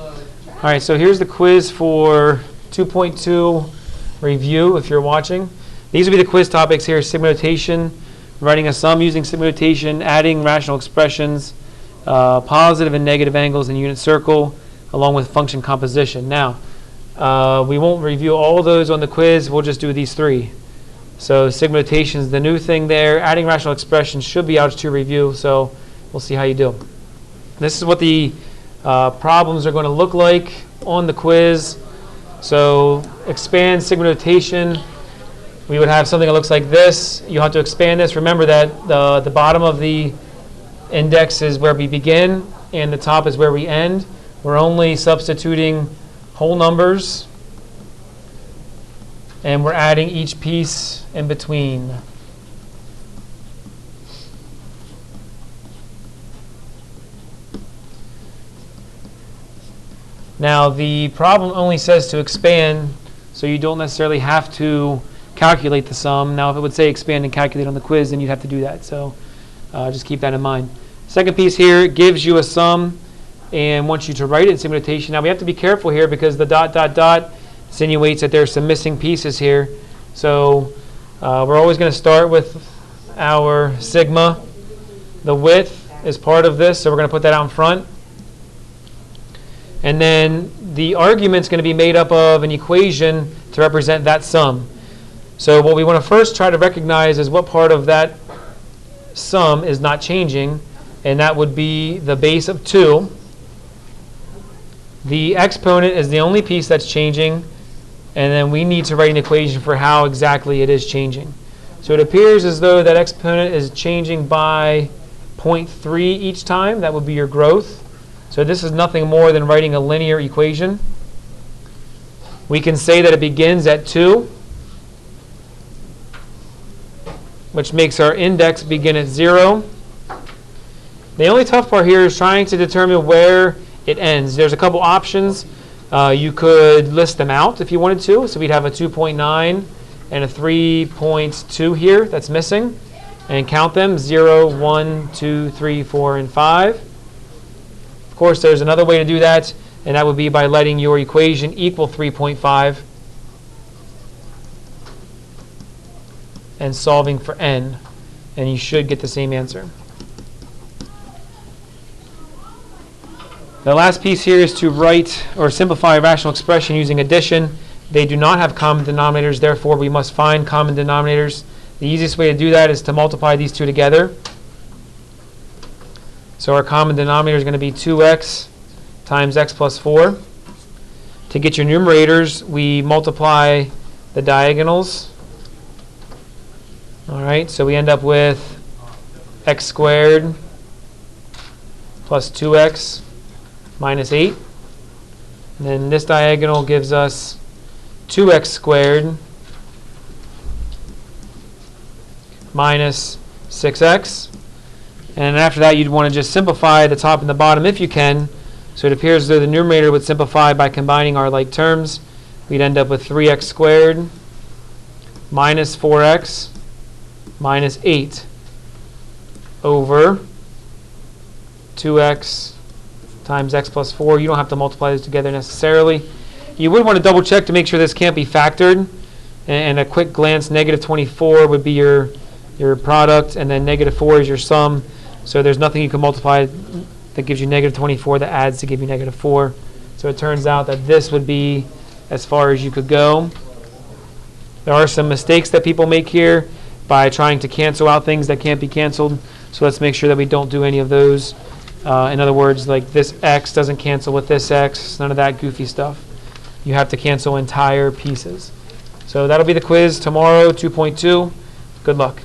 All right, so here's the quiz for 2.2 review if you're watching. These will be the quiz topics here: sigma notation, writing a sum using sigma notation, adding rational expressions, positive and negative angles in unit circle, along with function composition. Now, we won't review all those on the quiz. We'll just do these three. So sigma notation is the new thing there. Adding rational expressions should be out to review, so we'll see how you do. This is what the problems are going to look like on the quiz. So expand sigma notation. We would have something that looks like this. You have to expand this. Remember that the bottom of the index is where we begin and the top is where we end. We're only substituting whole numbers and we're adding each piece in between. Now the problem only says to expand, so you don't necessarily have to calculate the sum. Now if it would say expand and calculate on the quiz, then you'd have to do that. So just keep that in mind. Second piece here gives you a sum and wants you to write it in sigma notation. Now we have to be careful here because the dot dot dot insinuates that there's some missing pieces here. So we're always going to start with our sigma. The width is part of this, so we're going to put that out in front. And then the argument's going to be made up of an equation to represent that sum. So what we want to first try to recognize is what part of that sum is not changing, and that would be the base of 2. The exponent is the only piece that's changing, and then we need to write an equation for how exactly it is changing. So it appears as though that exponent is changing by 0.3 each time. That would be your growth. So this is nothing more than writing a linear equation. We can say that it begins at 2, which makes our index begin at 0. The only tough part here is trying to determine where it ends. There's a couple options. You could list them out if you wanted to. So we'd have a 2.9 and a 3.2 here that's missing. And count them: 0, 1, 2, 3, 4, and 5. Of course, there's another way to do that, and that would be by letting your equation equal 3.5 and solving for n, and you should get the same answer. The last piece here is to write or simplify a rational expression using addition. They do not have common denominators, therefore we must find common denominators. The easiest way to do that is to multiply these two together. So our common denominator is going to be 2x times x plus 4. To get your numerators, we multiply the diagonals. All right, so we end up with x squared plus 2x minus 8. And then this diagonal gives us 2x squared minus 6x. And after that, you'd want to just simplify the top and the bottom if you can. So it appears as though the numerator would simplify by combining our like terms. We'd end up with 3x squared minus 4x minus 8 over 2x times x plus 4. You don't have to multiply those together necessarily. You would want to double check to make sure this can't be factored. And a quick glance, negative 24 would be your product, and then negative 4 is your sum. So there's nothing you can multiply that gives you negative 24 that adds to give you negative 4. So it turns out that this would be as far as you could go. There are some mistakes that people make here by trying to cancel out things that can't be canceled. So let's make sure that we don't do any of those. In other words, like this x doesn't cancel with this x, none of that goofy stuff. You have to cancel entire pieces. So that'll be the quiz tomorrow, 2.2. Good luck.